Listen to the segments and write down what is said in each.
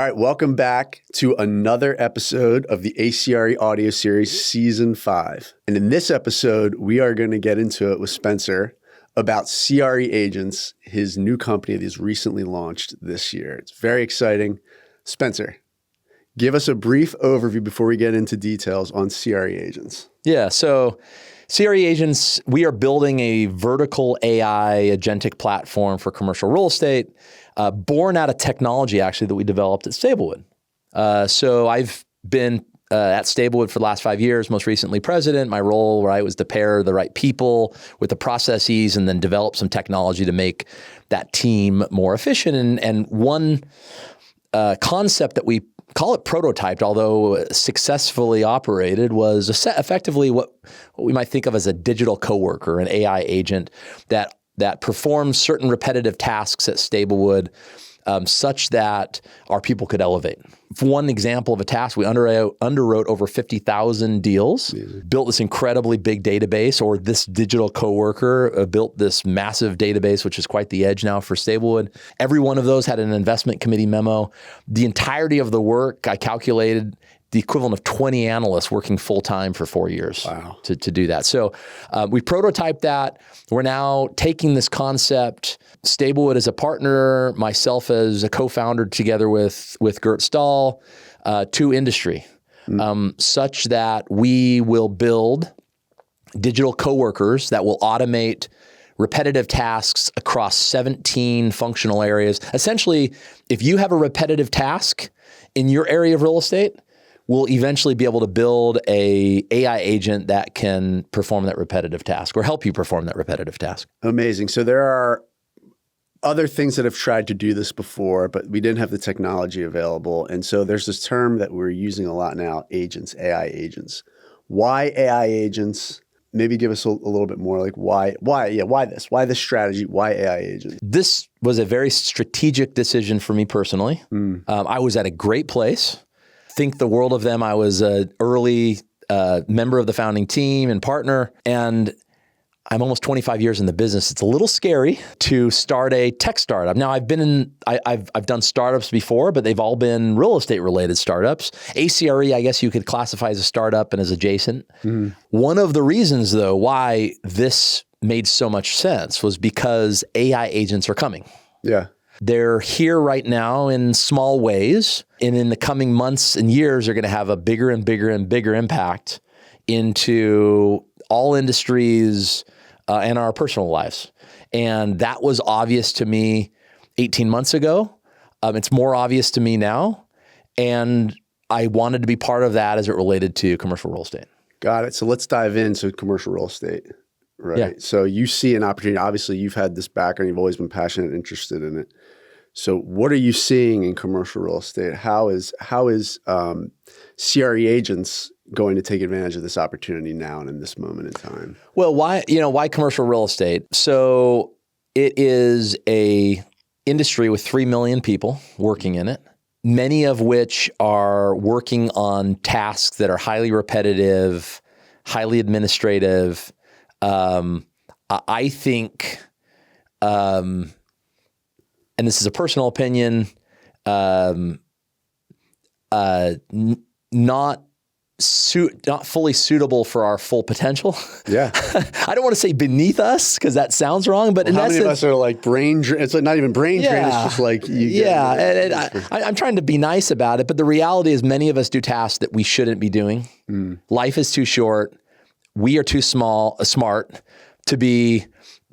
right, welcome back to another episode of the a.cre Audio Series Season 5. And in this episode, we are going to get into it with Spencer about CRE Agents, his new company that he's recently launched this year. It's very exciting. Spencer, give us a brief overview before we get into details on CRE Agents. Yeah, so CRE Agents, we are building a vertical AI agentic platform for commercial real estate, born out of technology actually that we developed at Stablewood. So I've been at Stablewood for the last 5 years, most recently president. My role, right, was to pair the right people with the processes and then develop some technology to make that team more efficient. And one concept that we call it prototyped, although successfully operated, was effectively what we might think of as a digital coworker, an AI agent that performs certain repetitive tasks at Stablewood such that our people could elevate. For one example of a task, we underwrote over 50,000 deals, built this incredibly big database, or this digital coworker built this massive database, which is quite the edge now for Stablewood. Every one of those had an investment committee memo. The entirety of the work, I calculated the equivalent of 20 analysts working full-time for 4 years to do that. So we prototyped that. We're now taking this concept, Stablewood as a partner, myself as a co-founder together with Gert Stahl, to industry, such that we will build digital coworkers that will automate repetitive tasks across 17 functional areas. Essentially, if you have a repetitive task in your area of real estate, we'll eventually be able to build a AI agent that can perform that repetitive task or help you perform that repetitive task. Amazing. So there are other things that have tried to do this before, but we didn't have the technology available. And so there's this term that we're using a lot now, agents, AI agents. Why AI agents? Maybe give us a little bit more, like why this? Why this strategy? Why AI agents? This was a very strategic decision for me personally. I was at a great place. Think the world of them. I was an early member of the founding team and partner, and I'm almost 25 years in the business. It's a little scary to start a tech startup. Now, I've done startups before, but they've all been real estate related startups. a.cre, I guess you could classify as a startup and as adjacent. One of the reasons, though, why this made so much sense was because AI agents are coming. Yeah. They're here right now in small ways, and in the coming months and years, they're going to have a bigger and bigger and bigger impact into all industries and our personal lives. And that was obvious to me 18 months ago. It's more obvious to me now. And I wanted to be part of that as it related to commercial real estate. Got it. So let's dive into commercial real estate. Right. Yeah. So you see an opportunity. Obviously, you've had this background. You've always been passionate and interested in it. So what are you seeing in commercial real estate? How is CRE Agents going to take advantage of this opportunity now and in this moment in time? Well, why commercial real estate? So it is a industry with 3 million people working in it, many of which are working on tasks that are highly repetitive, highly administrative. I think, and this is a personal opinion, not fully suitable for our full potential. Yeah. I don't want to say beneath us because that sounds wrong, but in how essence, many of us are like it's like not even brain drain. It's just like I'm trying to be nice about it, but the reality is many of us do tasks that we shouldn't be doing. Life is too short. We are too smart to be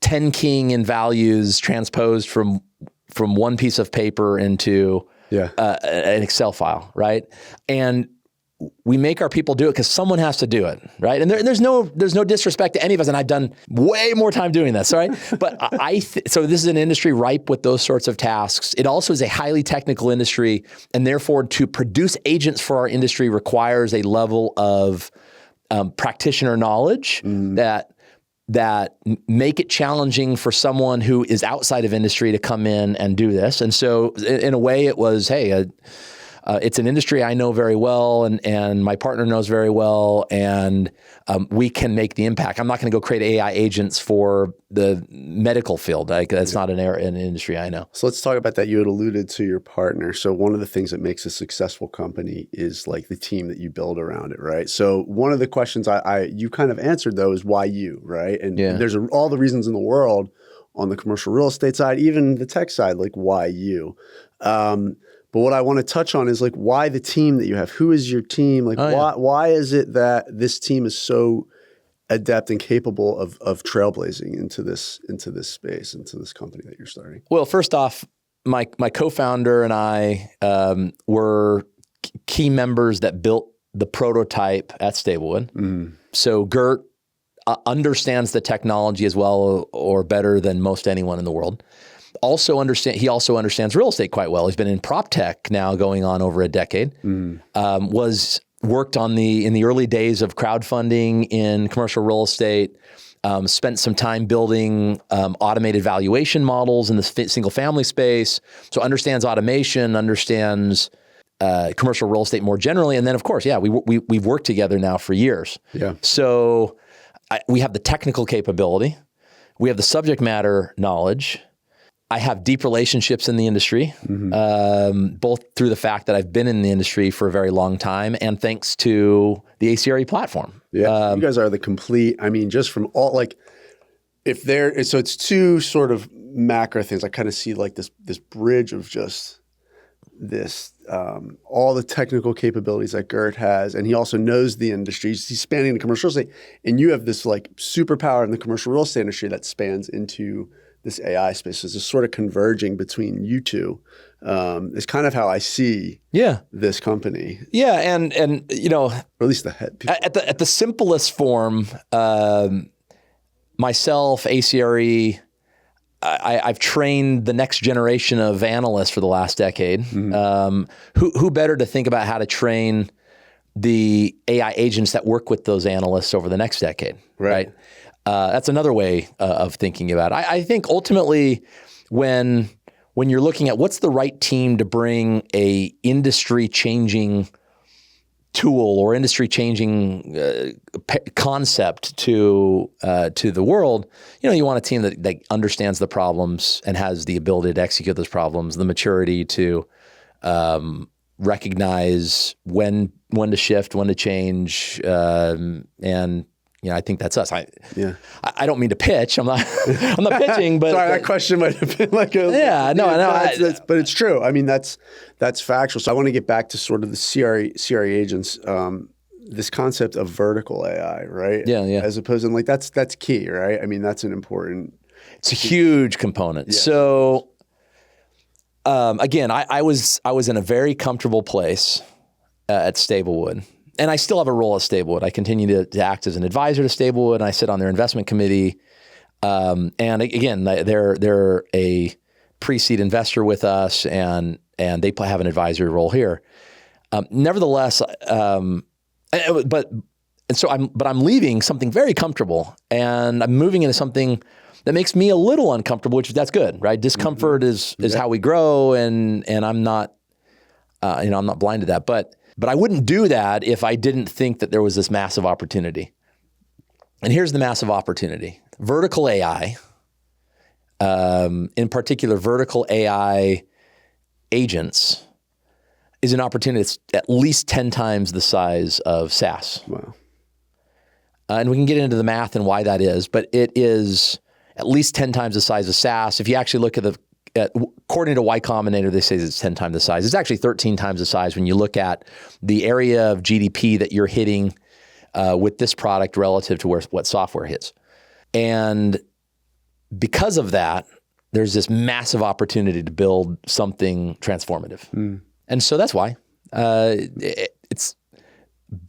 10 keying in values transposed from one piece of paper into an Excel file, right? And we make our people do it because someone has to do it, right? And there's no disrespect to any of us, and I've done way more time doing this, right? But so this is an industry ripe with those sorts of tasks. It also is a highly technical industry, and therefore to produce agents for our industry requires a level of practitioner knowledge that make it challenging for someone who is outside of industry to come in and do this. And so in a way it was, hey, It's an industry I know very well, and my partner knows very well, and we can make the impact. I'm not going to go create AI agents for the medical field. That's not an industry I know. So let's talk about that. You had alluded to your partner. So one of the things that makes a successful company is like the team that you build around it, right? So one of the questions you kind of answered though is why you, right? And there's all the reasons in the world on the commercial real estate side, even the tech side, like why you? But what I want to touch on is like why the team that you have. Who is your team? Like why is it that this team is so adept and capable of trailblazing into this space, into this company that you're starting? Well, first off, my co-founder and I were key members that built the prototype at Stablewood. Mm. So Gert understands the technology as well or better than most anyone in the world. He also understands real estate quite well. He's been in prop tech now going on over a decade. Worked in the early days of crowdfunding in commercial real estate. Spent some time building automated valuation models in the single family space. So understands automation, understands commercial real estate more generally. And then of course, we've worked together now for years. Yeah. So we have the technical capability. We have the subject matter knowledge. I have deep relationships in the industry, both through the fact that I've been in the industry for a very long time and thanks to the a.cre platform. Yeah, you guys are the complete, I mean, just from all, like, so it's two sort of macro things. I kind of see like this bridge of just this, all the technical capabilities that Gert has, and he also knows the industry. He's spanning the commercial real estate, and you have this like superpower in the commercial real estate industry that spans into this AI space. Is sort of converging between you two. Is kind of how I see this company. Yeah, and you know, or at least the head people. At the simplest form, myself, a.cre, I've trained the next generation of analysts for the last decade. Who better to think about how to train the AI agents that work with those analysts over the next decade, right? That's another way of thinking about it. I think ultimately when you're looking at what's the right team to bring a industry-changing tool or industry-changing concept to the world, you know, you want a team that understands the problems and has the ability to execute those problems, the maturity to recognize when to shift, when to change, and you know, I think that's us. I don't mean to pitch. I'm not pitching, but sorry, that question might have been like a but it's true. I mean, that's factual. So I want to get back to sort of the CRE agents, this concept of vertical AI, right? Yeah. As opposed to like that's key, right? I mean, that's an important. It's a huge component. Yeah. So again, I was in a very comfortable place at Stablewood. And I still have a role at Stablewood. I continue to act as an advisor to Stablewood, and I sit on their investment committee. And again, they're a pre-seed investor with us, and they have an advisory role here. Nevertheless, I'm leaving something very comfortable, and I'm moving into something that makes me a little uncomfortable, which that's good, right? Discomfort is how we grow, and I'm not, I'm not blind to that, But I wouldn't do that if I didn't think that there was this massive opportunity. And here's the massive opportunity. Vertical AI, in particular vertical AI agents, is an opportunity that's at least 10 times the size of SaaS. Wow. And we can get into the math and why that is, but it is at least 10 times the size of SaaS. If you actually look at according to Y Combinator, they say it's 10 times the size. It's actually 13 times the size when you look at the area of GDP that you're hitting with this product relative to what software hits. And because of that, there's this massive opportunity to build something transformative. And so that's why. It's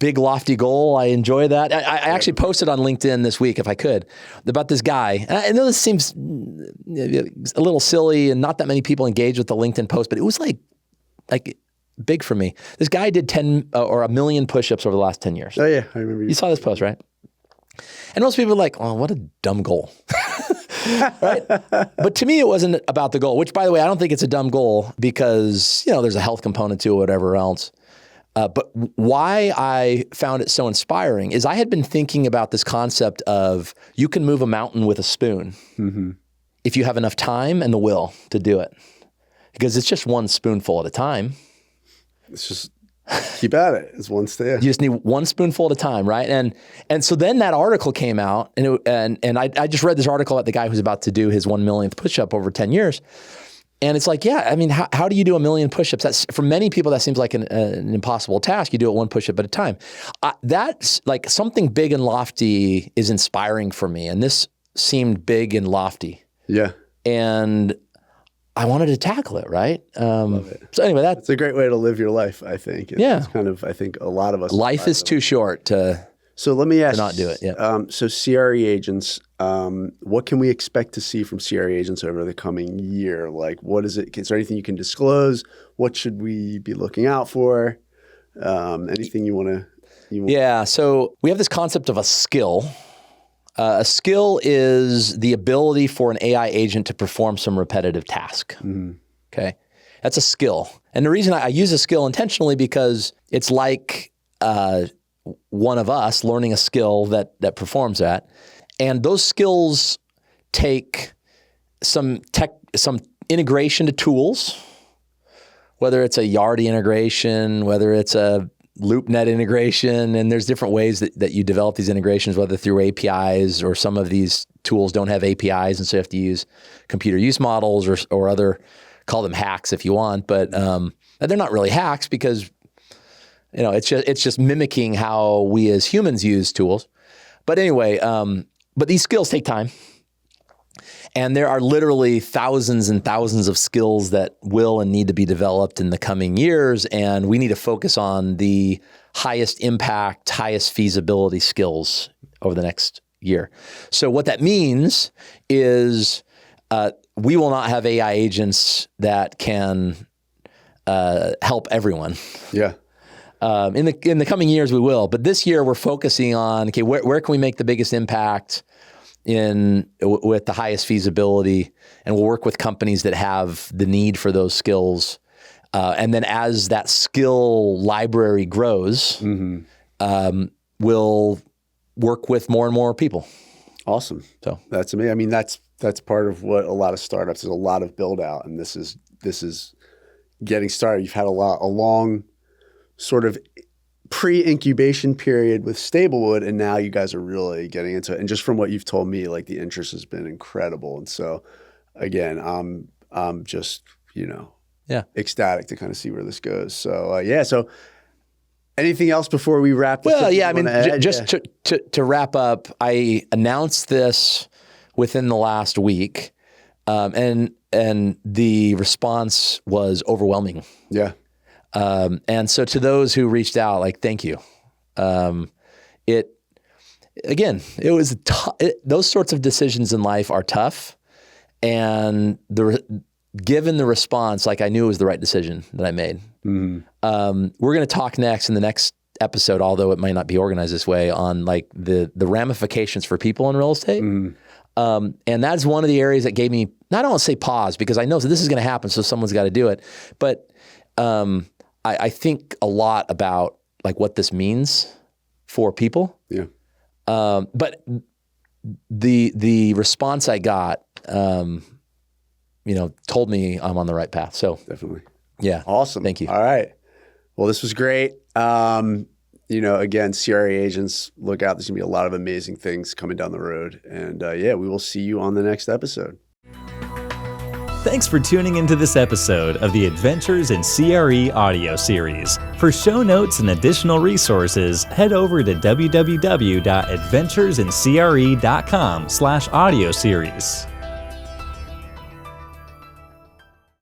big, lofty goal. I enjoy that. I actually posted on LinkedIn this week, if I could, about this guy. I know this seems a little silly and not that many people engage with the LinkedIn post, but it was like big for me. This guy did 10 or 1 million push-ups over the last 10 years. Oh yeah, I remember. You saw this post, right? And most people are like, oh, what a dumb goal. Right? But to me, it wasn't about the goal, which, by the way, I don't think it's a dumb goal because, there's a health component to it, whatever else. But why I found it so inspiring is I had been thinking about this concept of you can move a mountain with a spoon if you have enough time and the will to do it. Because it's just one spoonful at a time. It's just keep at it. It's one step. You just need one spoonful at a time, right? And so then that article came out, and I just read this article about the guy who's about to do his 1 millionth push-up over 10 years. And it's like, yeah, I mean, how do you do 1 million push-ups? That's, for many people, that seems like an impossible task. You do it one push-up at a time. That's like something big and lofty is inspiring for me. And this seemed big and lofty. Yeah. And I wanted to tackle it, right? Love it. So anyway, It's a great way to live your life, I think. It's kind of, I think a lot of us. Life is too short to So let me ask, not do it. Yeah. So CRE Agents, what can we expect to see from CRE Agents over the coming year? Like, what is it? Is there anything you can disclose? What should we be looking out for? Anything you want to? Yeah. So we have this concept of a skill. A skill is the ability for an AI agent to perform some repetitive task. Okay. That's a skill. And the reason I use a skill intentionally because it's like one of us learning a skill that performs that. And those skills take some integration to tools, whether it's a Yardi integration, whether it's a LoopNet integration, and there's different ways that you develop these integrations, whether through APIs or some of these tools don't have APIs, and so you have to use computer use models or other, call them hacks if you want, but they're not really hacks because it's just mimicking how we as humans use tools. But anyway, but these skills take time. And there are literally thousands and thousands of skills that will and need to be developed in the coming years. And we need to focus on the highest impact, highest feasibility skills over the next year. So what that means is we will not have AI agents that can help everyone. Yeah. In the coming years, we will. But this year, we're focusing on, okay, where can we make the biggest impact with the highest feasibility, and we'll work with companies that have the need for those skills. And then as that skill library grows, we'll work with more and more people. Awesome. So that's amazing. I mean, that's part of what a lot of startups is, a lot of build out, and this is getting started. You've had a long sort of pre-incubation period with Stablewood, and now you guys are really getting into it. And just from what you've told me, like the interest has been incredible. And so again, I'm just, ecstatic to kind of see where this goes. So so anything else before we wrap this up? Well, yeah, I mean, to wrap up, I announced this within the last week, and the response was overwhelming. Yeah. And so to those who reached out, like, thank you. It was those sorts of decisions in life are tough, and given the response, like, I knew it was the right decision that I made. We're going to talk next in the next episode, although it might not be organized this way, on like the ramifications for people in real estate. And that's one of the areas that gave me, I don't want to say pause, because I know that this is going to happen, so someone's got to do it. But I think a lot about like what this means for people. Yeah. But the response I got, told me I'm on the right path. So definitely. Yeah. Awesome. Thank you. All right. Well, this was great. Again, CRE Agents, look out. There's gonna be a lot of amazing things coming down the road. And we will see you on the next episode. Thanks for tuning into this episode of the Adventures in CRE Audio Series. For show notes and additional resources, head over to www.adventuresincre.com/audio series.